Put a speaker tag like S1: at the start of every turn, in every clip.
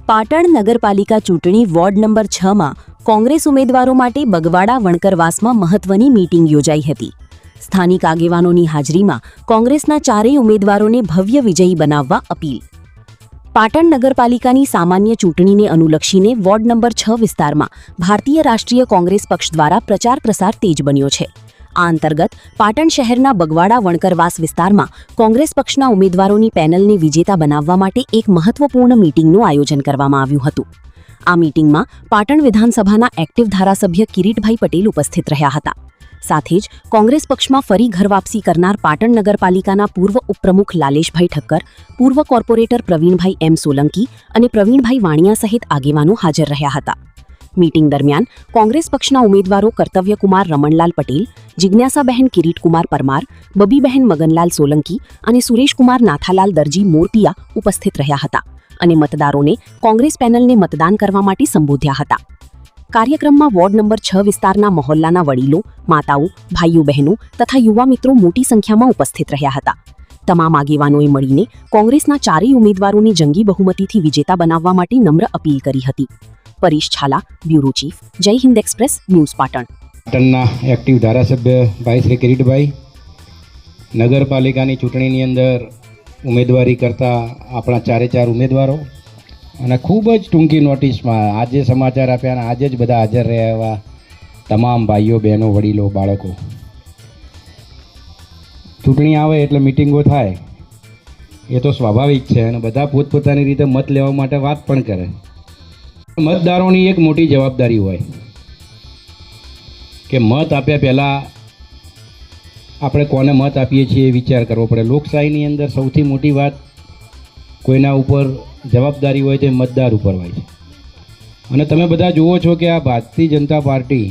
S1: પાટણ નગરપાલિકા ચૂંટણી ward number 6માં Congress ઉમેદવારો માટે બગવાડા વણકરવાસમાં મહત્વની મીટિંગ યોજાઈ હતી. સ્થાનિક આગેવાનોની હાજરીમાં કોંગ્રેસના ચારેય ઉમેદવારોને ભવ્ય વિજયી બનાવવા અપીલ. પાટણ નગરપાલિકાની સામાન્ય ચૂંટણીને અનુલક્ષીને વોર્ડ નંબર 6 વિસ્તારમાં ભારતીય રાષ્ટ્રીય કોંગ્રેસ પક્ષ દ્વારા પ્રચાર પ્રસાર તેજ બન્યો છે. આ અંતર્ગત પાટણ શહેરના બગવાડા વણકરવાસ વિસ્તારમાં કોંગ્રેસ પક્ષના ઉમેદવારોની પેનલને વિજેતા બનાવવા માટે એક મહત્વપૂર્ણ મીટિંગનું આયોજન કરવામાં આવ્યું હતું. આ મીટિંગમાં પાટણ વિધાનસભાના એક્ટિવ ધારાસભ્ય કિરીટભાઈ પટેલ ઉપસ્થિત રહ્યા હતા. સાથે જ કોંગ્રેસ પક્ષમાં ફરી ઘર વાપસી કરનાર પાટણ નગરપાલિકાના પૂર્વ ઉપપ્રમુખ લાલેશભાઈ ઠક્કર, પૂર્વ કોર્પોરેટર પ્રવીણભાઈ એમ સોલંકી અને પ્રવીણભાઈ વાણિયા સહિત આગેવાનો હાજર રહ્યા હતા. મીટિંગ દરમિયાન કોંગ્રેસ પક્ષના ઉમેદવારો કર્તવ્યકુમાર રમણલાલ પટેલ, જિજ્ઞાસાબહેન કિરીટકુમાર પરમાર, બબીબહેન મગનલાલ સોલંકી અને સુરેશકુમાર નાથાલાલ દરજી મોરપિયા ઉપસ્થિત રહ્યા હતા અને મતદારોને કોંગ્રેસ પેનલને મતદાન કરવા માટે સંબોધ્યા હતા. કાર્યક્રમમાં વોર્ડ નંબર 6 વિસ્તારના મહોલ્લાના વડીલો, માતાઓ, ભાઈઓ બહેનો તથા યુવા મિત્રો મોટી સંખ્યામાં ઉપસ્થિત રહ્યા હતા. તમામ આગેવાનોએ મળીને કોંગ્રેસના ચારેય ઉમેદવારોને જંગી બહુમતીથી વિજેતા બનાવવા માટે નમ્ર અપીલ કરી હતી. પરેશ છાલા, બ્યુરો ચીફ, જય હિન્દ એક્સપ્રેસ, ન્યૂઝ પાટણ.
S2: પાટણના એક્ટિવ ધારાસભ્ય ભાઈ શ્રી કિરીટભાઈ, નગરપાલિકાની ચૂંટણીની અંદર ઉમેદવારી કરતા આપણા ચાર ઉમેદવારો અને ખૂબ જ ટૂંકી નોટિસમાં આજે સમાચાર આપ્યા અને આજે જ બધા હાજર રહ્યા એવા તમામ ભાઈઓ, બહેનો, વડીલો, બાળકો. ચૂંટણી આવે એટલે મિટિંગો થાય એ તો સ્વાભાવિક છે અને બધા પોતપોતાની રીતે મત લેવા માટે વાત પણ કરે. મતદારોની એક મોટી જવાબદારી હોય કે મત આપ્યા પહેલાં આપણે કોને મત આપીએ છીએ એ વિચાર કરવો પડે. લોકશાહીની અંદર સૌથી મોટી વાત કોઈના ઉપર જવાબદારી હોય તે મતદાર ઉપર હોય છે. અને તમે બધા જુઓ છો કે આ ભારતીય જનતા પાર્ટી,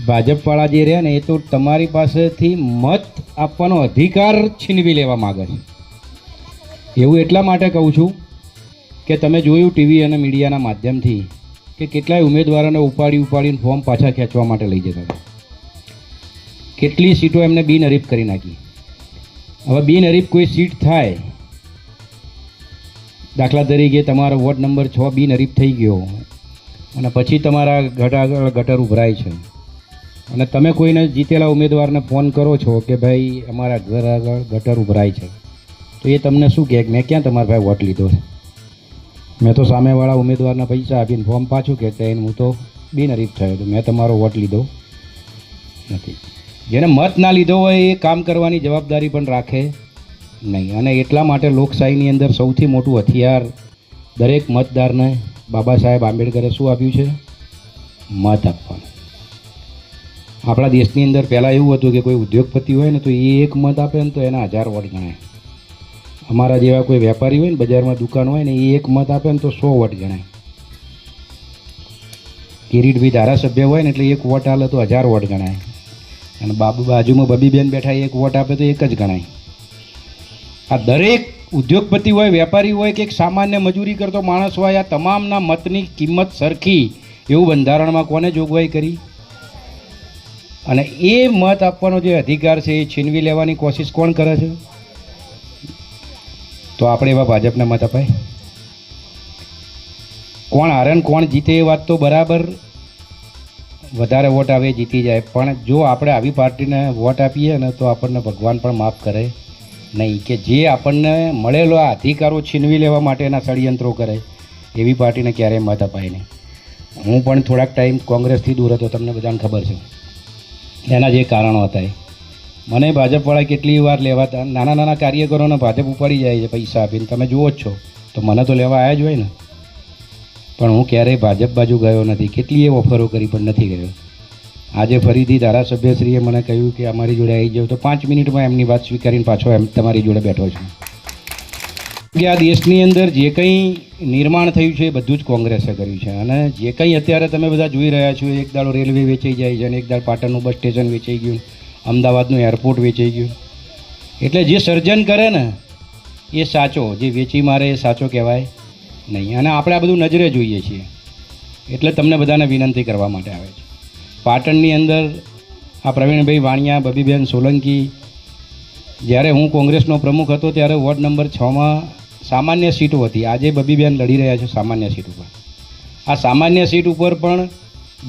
S2: ભાજપવાળા જે રહ્યા ને એ તો તમારી પાસેથી મત આપવાનો અધિકાર છીનવી લેવા માગે છે. એવું એટલા માટે કહું છું કે તમે જોયું ટીવી અને મીડિયાના માધ્યમથી કે કેટલાય ઉમેદવારોને ઉપાડીને ફોર્મ પાછા ખેંચવા માટે લઈ જતા હતા. કેટલી સીટો એમને બિનહરીફ કરી નાખી. હવે બિનહરીફ કોઈ સીટ થાય, દાખલા તરીકે તમારો વોર્ડ નંબર 6 બિનહરીફ થઈ ગયો અને પછી તમારા ગટર ઉભરાય છે અને તમે કોઈને જીતેલા ઉમેદવારને ફોન કરો છો કે ભાઈ અમારા ઘર આગળ ગટર ઉભરાય છે, તો એ તમને શું કહે કે મેં ક્યાં તમારા ભાઈ વોટ લીધો છે? મેં તો સામેવાળા ઉમેદવારના પૈસા આપીને ફોર્મ પાછું કહેતા એને હું તો બિનહરીફ થયો તો મેં તમારો વોટ લીધો નથી. જેને મત ના લીધો હોય એ કામ કરવાની જવાબદારી પણ રાખે નહીં. અને એટલા માટે લોકશાહીની અંદર સૌથી મોટું હથિયાર દરેક મતદારને બાબા સાહેબ આંબેડકરે શું આપ્યું છે? મત આપવાનું. આપણા દેશની અંદર પહેલાં એવું હતું કે કોઈ ઉદ્યોગપતિ હોય ને તો એ એક મત આપે ને તો એના 1000 વોટ ગણાય. અમારા જેવા કોઈ વેપારી હોય ને, બજારમાં દુકાન હોય ને, એ એક મત આપે ને તો 100 વોટ ગણાય. કિરીટભાઈ ધારાસભ્ય હોય ને એટલે એક વોટ આલે તો 1000 વોટ ગણાય. અને બાજુમાં બબીબેન બેઠા એક વોટ આપે તો એક જ ગણાય. આ દરેક ઉદ્યોગપતિ હોય, વેપારી હોય કે એક સામાન્ય મજૂરી કરતો માણસ હોય, આ તમામના મતની કિંમત સરખી એવું બંધારણમાં કોને જોગવાઈ કરી? અને એ મત આપવાનો જે અધિકાર છે એ છીનવી લેવાની કોશિશ કોણ કરે છે? તો આપણે એવા ભાજપને મત અપાય? કોણ હારે ને કોણ જીતે એ વાત તો બરાબર, વધારે વોટ આવે જીતી જાય, પણ જો આપણે આવી પાર્ટીને વોટ આપીએ ને તો આપણને ભગવાન પણ માફ કરે નહીં કે જે આપણને મળેલો આ અધિકારો છીનવી લેવા માટેના ષડયંત્રો કરે એવી પાર્ટીને ક્યારેય મત અપાય નહીં. હું પણ થોડાક ટાઈમ કોંગ્રેસથી દૂર હતો, તમને બધાને ખબર છે. એના જે કારણો હતા મને ભાજપવાળા કેટલી વાર લેવા, નાના કાર્યકરોને ભાજપ ઉપાડી જાય છે પૈસા આપીને, તમે જુઓ જ છો. તો મને તો લેવા આવ્યા જ હોય ને, પણ હું ક્યારેય ભાજપ બાજુ ગયો નથી. કેટલી એ ઓફરો કરી પણ નથી ગયો. આજે ફરીથી ધારાસભ્યશ્રીએ મને કહ્યું કે અમારી જોડે આવી જાવ, તો 5 મિનિટમાં એમની વાત સ્વીકારીને પાછો તમારી જોડે બેઠો છું. કે આ દેશની અંદર જે કંઈ નિર્માણ થયું છે એ બધું જ કોંગ્રેસે કર્યું છે. અને જે કંઈ અત્યારે તમે બધા જોઈ રહ્યા છો, એક દાડો રેલવે વેચાઈ જાય છે અને એક દાડો પાટણનું બસ સ્ટેશન વેચાઈ ગયું, અમદાવાદનું એરપોર્ટ વેચાઈ ગયું. એટલે જે સર્જન કરે ને એ સાચો, જે વેચી મારે એ સાચો કહેવાય નહીં. અને આપણે આ બધું નજરે જોઈએ છીએ એટલે તમને બધાને વિનંતી કરવા માટે આવે છે. પાટણની અંદર આ પ્રવીણભાઈ વાણિયા, બબીબેન સોલંકી, જ્યારે હું કોંગ્રેસનો પ્રમુખ હતો ત્યારે વોર્ડ નંબર 6માં સામાન્ય સીટો હતી. આજે બબીબેન લડી રહ્યા છે સામાન્ય સીટ ઉપર. આ સામાન્ય સીટ ઉપર પણ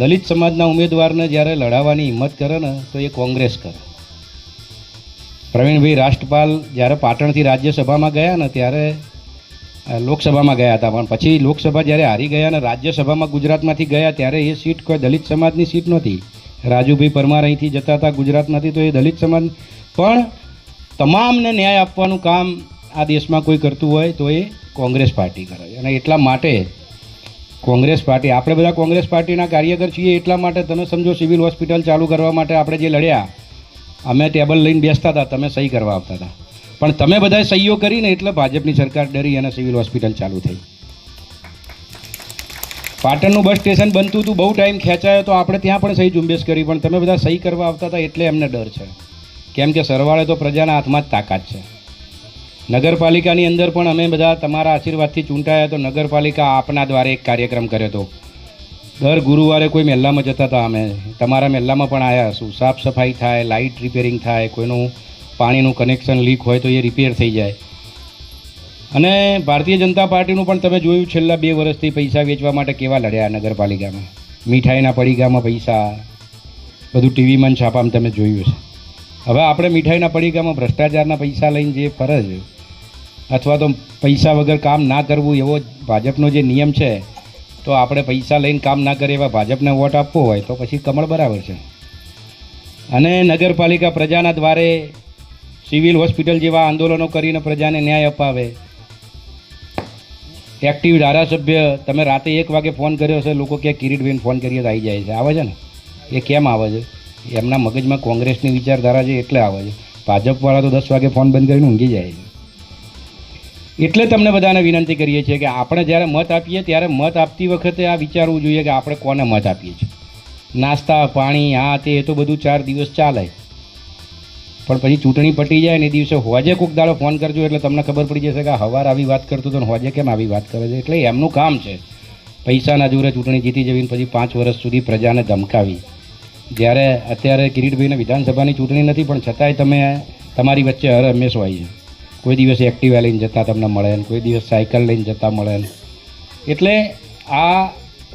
S2: દલિત સમાજના ઉમેદવારને જ્યારે લડાવવાની હિંમત કરે ને તો એ કોંગ્રેસ કરે. પ્રવીણભાઈ રાષ્ટ્રપાલ જ્યારે પાટણથી રાજ્યસભામાં ગયા ને ત્યારે લોકસભામાં ગયા હતા, પણ પછી લોકસભા જ્યારે હારી ગયા ને રાજ્યસભામાં ગુજરાતમાંથી ગયા ત્યારે એ સીટ કોઈ દલિત સમાજની સીટ નહોતી. રાજુભાઈ પરમાર અહીંથી જતા હતા ગુજરાતમાંથી, તો એ દલિત સમાજ પણ તમામને ન્યાય આપવાનું કામ આ દેશમાં કોઈ કરતું હોય તો એ કોંગ્રેસ પાર્ટી કરે. અને એટલા માટે કોંગ્રેસ પાર્ટી, આપણે બધા કોંગ્રેસ પાર્ટીના કાર્યકર છીએ. એટલા માટે તમે સમજો, સિવિલ હોસ્પિટલ ચાલુ કરવા માટે આપણે જે લડ્યા, અમે ટેબલ લઈને બેસતા હતા, તમે સહી કરવા આવતા હતા, પણ તમે બધાએ સહીઓ કરીને એટલે ભાજપની સરકાર ડરી અને સિવિલ હોસ્પિટલ ચાલુ થઈ. પાટણનું બસ સ્ટેશન બનતું હતું, બહુ ટાઈમ ખેંચાયો તો આપણે ત્યાં પણ સહી ઝુંબેશ કરી, પણ તમે બધા સહી કરવા આવતા હતા એટલે એમને ડર છે. કેમ કે સરવાળે તો પ્રજાના હાથમાં જ તાકાત છે. નગરપાલિકાની અંદર પણ અમે બધા તમારા આશીર્વાદથી ચૂંટાયા, તો નગરપાલિકા આપના દ્વારે એક કાર્યક્રમ કર્યો હતો. દર ગુરુવારે કોઈ મહેલામાં જતા હતા, અમે તમારા મહેલામાં પણ આવ્યા છું. સાફ સફાઈ થાય, લાઇટ રિપેરિંગ થાય, કોઈનું પાણીનું કનેક્શન લીક હોય તો એ રિપેર થઈ જાય. અને ભારતીય જનતા પાર્ટીનું પણ તમે જોયું છેલ્લા 2 વર્ષથી પૈસા વેચવા માટે કેવા લડ્યા નગરપાલિકામાં. મીઠાઈના પડીકામાં પૈસા, બધું ટીવીમાં છાપામાં તમે જોયું છે. હવે આપણે મીઠાઈના પડીકામાં ભ્રષ્ટાચારના પૈસા લઈને જે ફરે છે, અથવા તો પૈસા વગર કામ ના કરવું, એવો ભાજપનો જે નિયમ છે, તો આપણે પૈસા લઈને કામ ના કરે એવા ભાજપને વોટ આપવો હોય તો પછી કમળ બરાબર છે. અને નગરપાલિકા પ્રજાના દ્વારે સિવિલ હોસ્પિટલ જેવા આંદોલનો કરીને પ્રજાને ન્યાય અપાવે. એક્ટિવ ધારાસભ્ય, તમે રાતે 1 વાગે ફોન કર્યો છે, લોકો ક્યાં કિરીટભાઈને ફોન કરીએ તો આવી જાય છે, આવે છે ને? એ કેમ આવે છે? એમના મગજમાં કોંગ્રેસની વિચારધારા છે એટલે આવે છે. ભાજપવાળા તો 10 વાગે ફોન બંધ કરીને ઊંઘી જાય છે. એટલે તમને બધાને વિનંતી કરીએ છીએ કે આપણે જ્યારે મત આપીએ ત્યારે મત આપતી વખતે આ વિચારવું જોઈએ કે આપણે કોને મત આપીએ છીએ. નાસ્તા પાણી આ તે એ તો બધું 4 દિવસ ચાલે, પણ પછી ચૂંટણી પટી જાય ને એ દિવસે હોજે કોઈક દાડો ફોન કરજો એટલે તમને ખબર પડી જશે કે હવાર આવી વાત કરતો હતો ને હોજે કેમ આવી વાત કરે છે. એટલે એમનું કામ છે પૈસાના જોરે ચૂંટણી જીતી જવી, પછી 5 વર્ષ સુધી પ્રજાને ધમકાવી. જ્યારે અત્યારે કિરીટભાઈને વિધાનસભાની ચૂંટણી નથી, પણ છતાંય તમે તમારી વચ્ચે હર હંમેશ હોય છે. કોઈ દિવસ એક્ટિવા લઈને જતા તમને મળે ને, કોઈ દિવસ સાયકલ લઈને જતા મળે ને. એટલે આ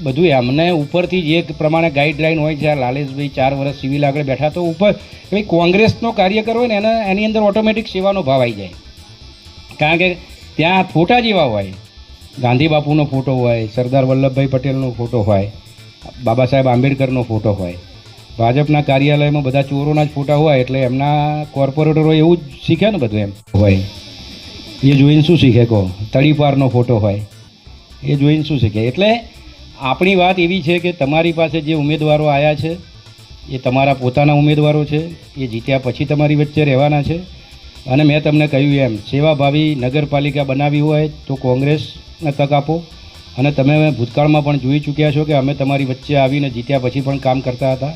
S2: બધું એમને ઉપરથી જે પ્રમાણે ગાઈડલાઈન હોય છે. આ લાલેશભાઈ 4 વર્ષ સિવિલ આગળ બેઠા, તો ઉપર ભાઈ કોંગ્રેસનો કાર્યકર હોય ને એની અંદર ઓટોમેટિક સેવાનો ભાવ આવી જાય. કારણ કે ત્યાં ફોટા જેવા હોય, ગાંધી બાપુનો ફોટો હોય, સરદાર વલ્લભભાઈ પટેલનો ફોટો હોય, બાબા સાહેબ આંબેડકરનો ફોટો હોય. ભાજપના કાર્યાલયમાં બધા ચોરોના જ ફોટા હોય એટલે એમના કોર્પોરેટરો એવું જ શીખે ને બધું એમ હોય. એ જોઈને શું શીખે કહો? તડીપારનો ફોટો હોય એ જોઈને શું શીખે? એટલે આપણી વાત એવી છે કે તમારી પાસે જે ઉમેદવારો આવ્યા છે એ તમારા પોતાના ઉમેદવારો છે. એ જીત્યા પછી તમારી વચ્ચે રહેવાના છે. અને મેં તમને કહ્યું એમ, સેવાભાવી નગરપાલિકા બનાવી હોય તો કોંગ્રેસને તક આપો. અને તમે ભૂતકાળમાં પણ જોઈ ચૂક્યા છો કે અમે તમારી વચ્ચે આવીને જીત્યા પછી પણ કામ કરતા હતા.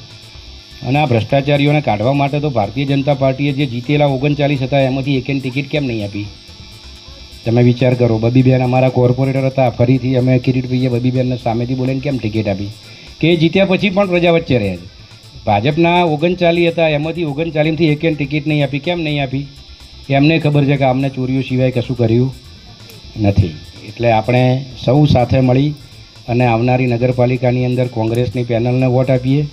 S2: અને આ ભ્રષ્ટાચારીઓને કાઢવા માટે તો ભારતીય જનતા પાર્ટીએ જે જીતેલા 39 હતા એમાંથી એકેની ટિકિટ કેમ નહીં આપી? તમે વિચાર કરો. બબીબેન અમારા કોર્પોરેટર હતા, ફરીથી અમે કિરીટભાઈએ બબીબેનને સામેથી બોલીને કેમ ટિકિટ આપી? કે જીત્યા પછી પણ પ્રજા વચ્ચે રહે છે. ભાજપના 39 હતા, એમાંથી 39માંથી એકેની ટિકિટ નહીં આપી. કેમ નહીં આપી? એમને ખબર છે કે અમને ચોરીઓ સિવાય કશું કર્યું નથી. એટલે આપણે સૌ સાથે મળી અને આવનારી નગરપાલિકાની અંદર કોંગ્રેસની પેનલને વોટ આપીએ.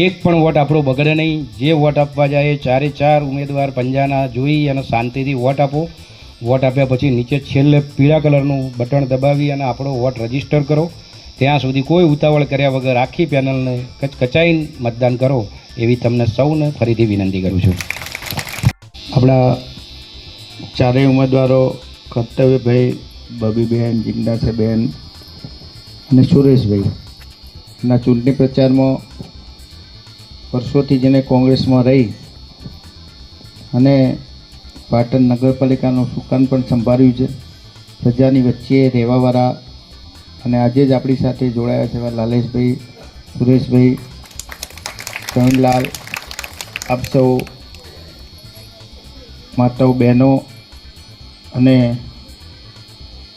S2: એક પણ વોટ આપણો બગડે નહીં. જે વોટ આપવા જાય 4 ઉમેદવાર પંજાના જોઈ અને શાંતિથી વોટ આપો. વોટ આપ્યા પછી નીચે છેલ્લે પીળા કલરનું બટન દબાવી અને આપણો વોટ રજીસ્ટર કરો. ત્યાં સુધી કોઈ ઉતાવળ કર્યા વગર આખી પેનલને કચકચાઈને મતદાન કરો એવી તમને સૌને ફરીથી વિનંતી કરું છું.
S3: આપણા 4 ઉમેદવારો કર્તવ્યભાઈ, બબીબેન, જિજ્ઞાસાબેન અને સુરેશભાઈના ચૂંટણી પ્રચારમાં વર્ષોથી જેને કોંગ્રેસમાં રહી અને પાટણ નગરપાલિકાનું સુકાન પણ સંભાળ્યું છે, પ્રજાની વચ્ચે રહેવાવાળા, અને આજે જ આપણી સાથે જોડાયા છે એવા લાલેશભાઈ, સુરેશભાઈ, પ્રવીણલાલ, આપ સૌ માતાઓ, બહેનો અને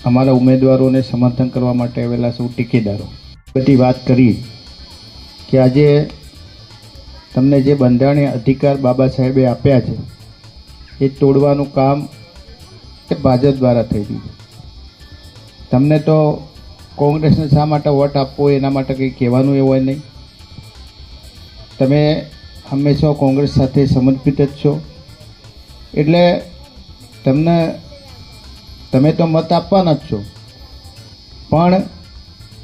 S3: અમારા ઉમેદવારોને સમર્થન કરવા માટે આવેલા સૌ ટેકેદારો, બધી વાત કરી કે આજે તમને જે બંધારણીય અધિકાર બાબા સાહેબે આપ્યા છે એ તોડવાનું કામ એ ભાજપ દ્વારા થઈ રહ્યું છે. તમને તો કોંગ્રેસને શા માટે વોટ આપવો એના માટે કંઈ કહેવાનું એવું હોય નહીં. તમે હંમેશા કોંગ્રેસ સાથે સમર્પિત જ છો, એટલે તમે તો મત આપવાના જ છો, પણ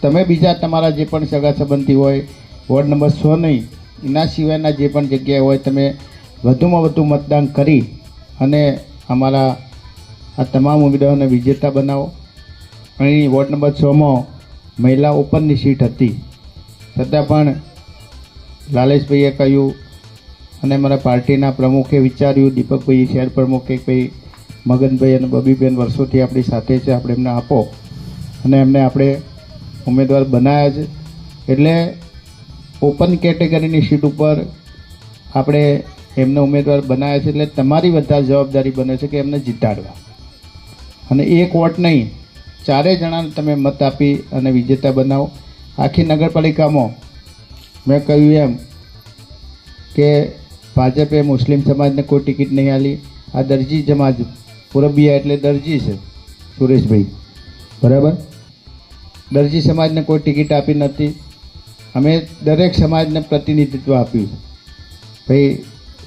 S3: તમે બીજા તમારા જે પણ સગા સંબંધી હોય વોર્ડ નંબર 6 નહીં એના સિવાયના જે પણ જગ્યાએ હોય તમે વધુમાં વધુ મતદાન કરી અને અમારા આ તમામ ઉમેદવારોને વિજેતા બનાવો. અહીં વોર્ડ નંબર 6માં મહિલા ઓપનની સીટ હતી, છતાં પણ લાલેશભાઈએ કહ્યું અને અમારા પાર્ટીના પ્રમુખે વિચાર્યું, દીપકભાઈ શહેર પ્રમુખે ભાઈ મગનભાઈ અને બબીબેન વર્ષોથી આપણી સાથે છે, આપણે એમને આપો અને એમને આપણે ઉમેદવાર બનાવ્યા છે. એટલે ઓપન કેટેગરીની સીટ ઉપર આપણે એમને ઉમેદવાર બનાવ્યા છે, એટલે તમારી વધારે જવાબદારી બને છે કે એમને જીતાડવા. અને એક વોટ નહીં, 4 જણાને તમે મત આપી અને વિજેતા બનાવો. આખી નગરપાલિકામાં મેં કહ્યું એમ કે ભાજપે મુસ્લિમ સમાજને કોઈ ટિકિટ નહીં આપી. આ દરજી સમાજ પુરબિયા એટલે દરજી છે સુરેશભાઈ, બરાબર? દરજી સમાજને કોઈ ટિકિટ આપી નથી. અમે દરેક સમાજને પ્રતિનિધિત્વ આપ્યું છે. ભાઈ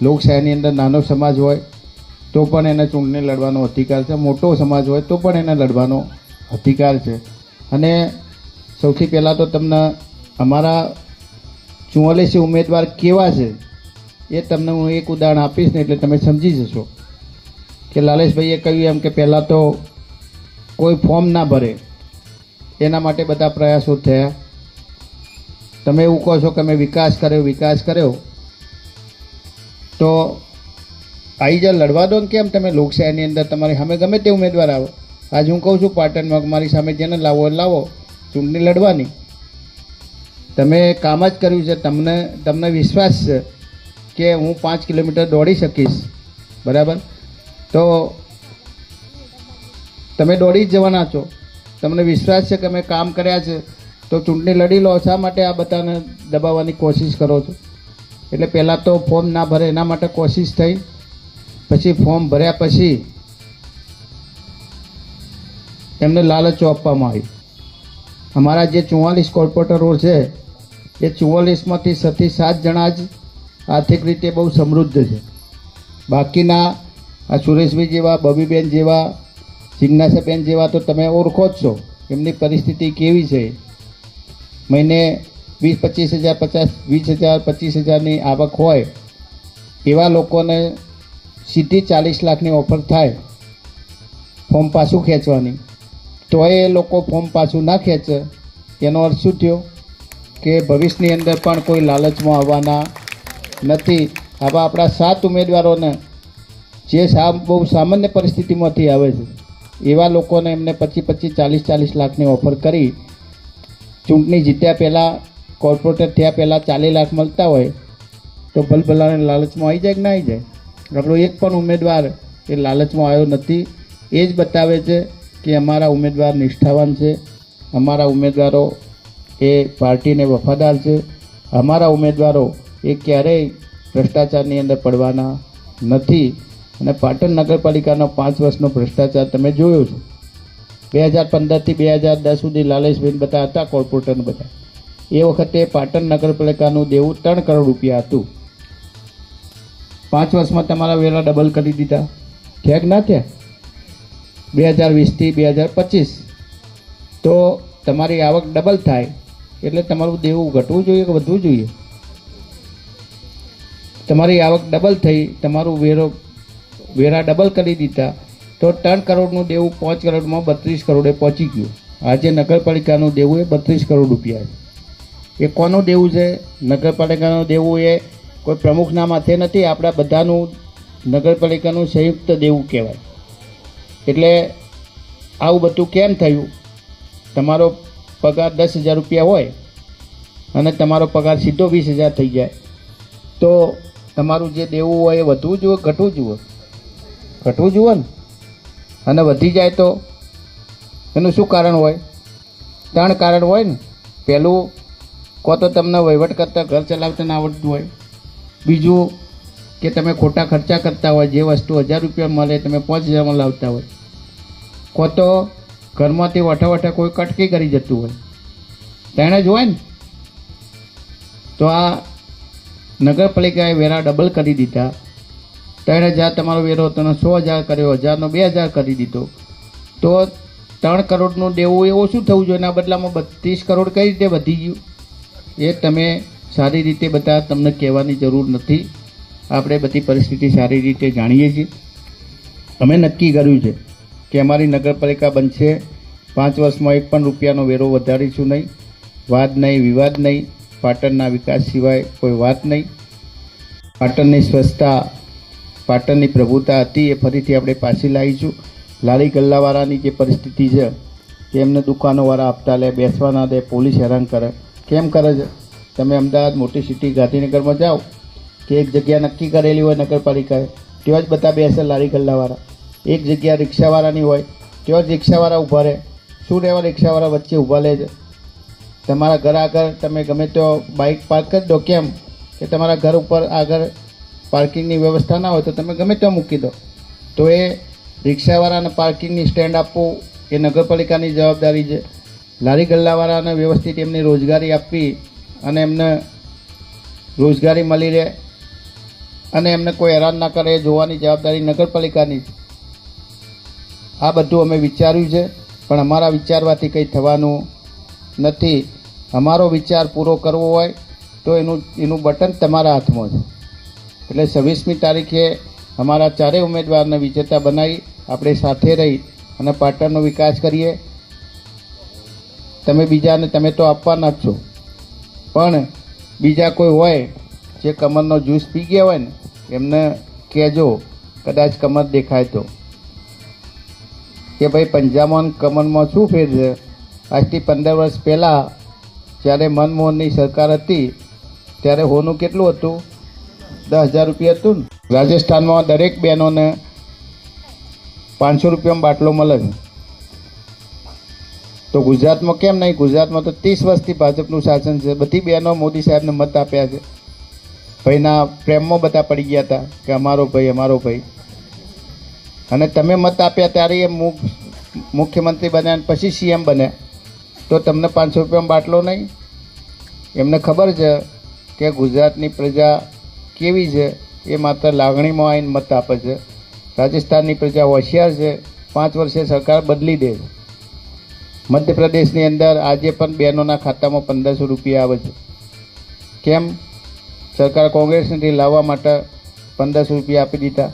S3: લોકશાહીની અંદર નાનો સમાજ હોય તો પણ એને ચૂંટણી લડવાનો અધિકાર છે, મોટો સમાજ હોય તો પણ એને લડવાનો અધિકાર છે. અને સૌથી પહેલાં તો તમને અમારા 44 ઉમેદવાર કેવા છે એ તમને હું એક ઉદાહરણ આપીશ ને એટલે તમે સમજી જશો કે લાલેશભાઈએ કહ્યું એમ કે પહેલાં તો કોઈ ફોર્મ ના ભરે એના માટે બધા પ્રયાસો થયા. તમે એવું કહો છો કે મેં વિકાસ કર્યો તો આવી જા લડવા દો ને. કેમ તમે લોકશાહીની અંદર તમારી સામે ગમે તે ઉમેદવાર આવો, આજે હું કહું છું પાટણમાં મારી સામે જેને લાવો લાવો, ચૂંટણી લડવાની. તમે કામ જ કર્યું છે, તમને વિશ્વાસ છે કે હું 5 કિલોમીટર દોડી શકીશ, બરાબર? તો તમે દોડી જ જવાના છો. તમને વિશ્વાસ છે કે મેં કામ કર્યા છે તો ચૂંટણી લડી લો. શા માટે આ બધાને દબાવવાની કોશિશ કરો છો? એટલે પહેલાં તો ફોર્મ ના ભરે એના માટે કોશિશ થઈ, પછી ફોર્મ ભર્યા પછી એમને લાલચો આપવામાં આવી. અમારા જે 44 કોર્પોરેટરો છે એ 44માંથી 6 થી 7 જણા જ આર્થિક રીતે બહુ સમૃદ્ધ છે. બાકીના આ સુરેશભાઈ જેવા, બબીબેન જેવા, જિજ્ઞાસાબેન જેવા તો તમે ઓળખો જ છો એમની પરિસ્થિતિ કેવી છે. મહિને 20-25 હજાર, 20 હજાર, 25 હજારની આવક હોય એવા લોકોને સીધી 40 લાખની ઓફર થાય ફોર્મ પાછું ખેંચવાની, તો એ લોકો ફોર્મ પાછું ના ખેંચે. એનો અર્થ શું થયો કે ભવિષ્યની અંદર પણ કોઈ લાલચમાં આવવાના નથી. આવા આપણા 7 ઉમેદવારોને જે બહુ સામાન્ય પરિસ્થિતિમાંથી આવે છે એવા લોકોને એમને 25-25, 40-40 લાખની ઓફર કરી ચૂંટણી જીત્યા પહેલાં, કોર્પોરેટર થયા પહેલાં 40 લાખ મળતા હોય તો ભલભલાને લાલચમાં આવી જાય કે ના આવી જાય? આપણો એક પણ ઉમેદવાર એ લાલચમાં આવ્યો નથી. એ જ બતાવે છે કે અમારા ઉમેદવાર નિષ્ઠાવાન છે, અમારા ઉમેદવારો એ પાર્ટીને વફાદાર છે, અમારા ઉમેદવારો એ ક્યારેય ભ્રષ્ટાચારની અંદર પડવાના નથી. અને પાટણ નગરપાલિકાનો 5 વર્ષનો ભ્રષ્ટાચાર તમે જોયો છો. 2015થી 2010 સુધી લાલેશભાઈ બધા હતા કોર્પોરેટર બધા. એ વખતે પાટણ નગરપાલિકાનું દેવું 3 કરોડ રૂપિયા હતું. 5 વર્ષમાં તમારા વેરા ડબલ કરી દીધા. થયા કે ના થયા? 2020થી 2025 તો તમારી આવક ડબલ થાય એટલે તમારું દેવું ઘટવું જોઈએ કે વધવું જોઈએ? તમારી આવક ડબલ થઈ, તમારું વેરા ડબલ કરી દીધા તો 3 કરોડનું દેવું 5 કરોડમાં 32 કરોડે પહોંચી ગયું. આજે નગરપાલિકાનું દેવું એ 32 કરોડ રૂપિયા છે. એ કોનું દેવું છે? નગરપાલિકાનું દેવું એ કોઈ પ્રમુખના માથે નથી, આપણા બધાનું નગરપાલિકાનું સંયુક્ત દેવું કહેવાય. એટલે આવું બધું કેમ થયું? તમારો પગાર 10,000 રૂપિયા હોય અને તમારો પગાર સીધો 20,000 થઈ જાય તો તમારું જે દેવું હોય એ વધવું જોઈએ, ઘટવું જોઈએ? ઘટવું જોઈએ ને. અને વધી જાય તો એનું શું કારણ હોય? 3 કારણ હોય ને. પહેલું, કો તો તમને વહીવટ કરતાં ઘર ચલાવતા ના આવડતું હોય. બીજું કે તમે ખોટા ખર્ચા કરતા હોય, જે વસ્તુ 1,000 રૂપિયા મળે તમે 5,000માં લાવતા હોય. કો તો ઘરમાંથી વઠા કોઈ કટકી કરી જતું હોય તેણે જ હોય ને. તો આ નગરપાલિકાએ વેરા ડબલ કરી દીધા. 3,000 તમારો વેરો હતો 100,000 કર્યો, 1,000નો 2,000 કરી દીધો. તો 3 કરોડનું દેવું એ ઓછું થવું જોઈએ. એના બદલામાં 32 કરોડ કઈ રીતે વધી ગયું એ તમે સારી રીતે બધા તમને કહેવાની જરૂર નથી. આપણે બધી પરિસ્થિતિ સારી રીતે જાણીએ છીએ. અમે નક્કી કર્યું છે કે અમારી નગરપાલિકા બનશે 5 વર્ષમાં 1 પણ રૂપિયાનો વેરો વધારીશું નહીં. વાદ નહીં, વિવાદ નહીં, પાટણના વિકાસ સિવાય કોઈ વાત નહીં. પાટણની સ્વચ્છતા, પાટણની પ્રભુતા હતી એ ફરીથી આપણે પાછી લાવીશું. લારી ગલ્લાવાળાની જે પરિસ્થિતિ છે કે એમને દુકાનોવાળા હપ્તા લે, બેસવા ના દે, પોલીસ હેરાન કરે. કેમ કરે છે? તમે અમદાવાદ મોટી સિટી ગાંધીનગરમાં જાઓ કે એક જગ્યા નક્કી કરેલી હોય નગરપાલિકાએ, ત્યાં જ બધા બેસે લારી ગલ્લાવાળા. એક જગ્યા રિક્ષાવાળાની હોય ત્યાં જ રિક્ષાવાળા ઊભા રહે. શું રહેવા રિક્ષાવાળા વચ્ચે ઊભા લે છે? તમારા ઘર આગળ તમે ગમે તો બાઇક પાર્ક કરી દો. કેમ કે તમારા ઘર ઉપર આગળ પાર્કિંગની વ્યવસ્થા ના હોય તો તમે ગમે ત્યાં મૂકી દો. તો એ રિક્ષાવાળાને પાર્કિંગની સ્ટેન્ડ આપવું એ નગરપાલિકાની જવાબદારી છે. લારી ગલ્લાવાળાને વ્યવસ્થિત એમની રોજગારી આપવી અને એમને રોજગારી મળી રહે અને એમને કોઈ હેરાન ના કરે એ જોવાની જવાબદારી નગરપાલિકાની છે. આ બધું અમે વિચાર્યું છે, પણ અમારા વિચારવાથી કંઈ થવાનું નથી. અમારો વિચાર પૂરો કરવો હોય તો એનું બટન તમારા હાથમાં છે. એટલે 26મી તારીખે અમારા ચારેય ઉમેદવારને વિજેતા બનાવી આપણે સાથે રહી અને પાટણનો વિકાસ કરીએ. તમે બીજાને તમે તો આપવાના જ છો, પણ બીજા કોઈ હોય જે કમરનો જ્યુસ પી ગયા હોય ને એમને કહેજો, કદાચ કમર દેખાય તો, કે ભાઈ પંજામાં કમરમાં શું ફેર છે. આજથી 15 વર્ષ પહેલાં જ્યારે મનમોહનની સરકાર હતી ત્યારે હોનું કેટલું હતું? 10,000 રૂપિયા હતું ને. રાજસ્થાનમાં દરેક બહેનોને 500 રૂપિયામાં બાટલો મળે છે. તો ગુજરાતમાં કેમ નહીં? ગુજરાતમાં તો 30 વર્ષથી ભાજપનું શાસન છે. બધી બહેનો મોદી સાહેબને મત આપ્યા છે. ભાઈના પ્રેમમાં બધા પડી ગયા હતા કે અમારો ભાઈ, અમારો ભાઈ. અને તમે મત આપ્યા ત્યારે એ મુખ્યમંત્રી બન્યા પછી CM બન્યા. તો તમને 500 રૂપિયામાં બાટલો નહીં? એમને ખબર છે કે ગુજરાતની પ્રજા કેવી છે, એ માત્ર લાગણીમાં આવીને મત આપે છે. રાજસ્થાનની પ્રજા હોશિયાર છે, 5 વર્ષે સરકાર બદલી દે છે. મધ્યપ્રદેશની અંદર આજે પણ બહેનોના ખાતામાં 1,500 રૂપિયા આવે છે. કેમ? સરકાર કોંગ્રેસથી લાવવા માટે 1,500 રૂપિયા આપી દીધા.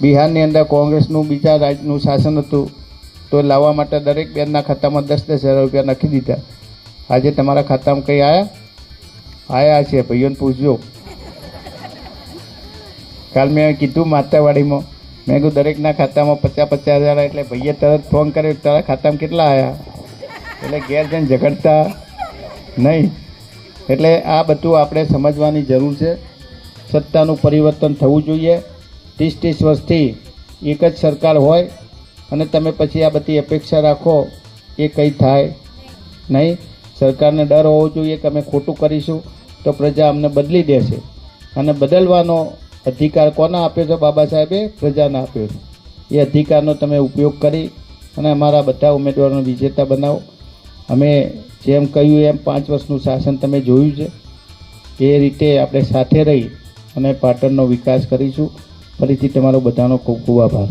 S3: બિહારની અંદર કોંગ્રેસનું બીજા રાજ્યનું શાસન હતું તો લાવવા માટે દરેક બહેનના ખાતામાં 10,000 રૂપિયા નાખી દીધા. આજે તમારા ખાતામાં કંઈ આયા છે? ભાઈઓને પૂછજો. કાલ મેં કીધું માતાવાડીમાં, મેં કીધું દરેકના ખાતામાં 50,000 એટલે ભાઈએ તરત ફોન કર્યો, તારા ખાતામાં કેટલા આવ્યા? એટલે ઘેર જઈને ઝઘડતા નહીં. એટલે આ બધું આપણે સમજવાની જરૂર છે. સત્તાનું પરિવર્તન થવું જોઈએ. 30 વર્ષથી એક જ સરકાર હોય અને તમે પછી આ બધી અપેક્ષા રાખો એ કંઈ થાય નહીં. સરકારને ડર હોવો જોઈએ કે અમે ખોટું કરીશું તો પ્રજા અમને બદલી દેશે. અને બદલવાનો અધિકાર કોને આપ્યો છે? બાબા સાહેબે પ્રજાને આપ્યો છે. એ અધિકારનો તમે ઉપયોગ કરી અને અમારા બધા ઉમેદવારોને વિજેતા બનાવો. અમે જેમ કહ્યું એમ 5 વર્ષનું શાસન તમે જોયું છે, એ રીતે આપણે સાથે રહી અને પાટણનો વિકાસ કરીશું. ફરીથી તમારો બધાનો ખૂબ ખૂબ આભાર.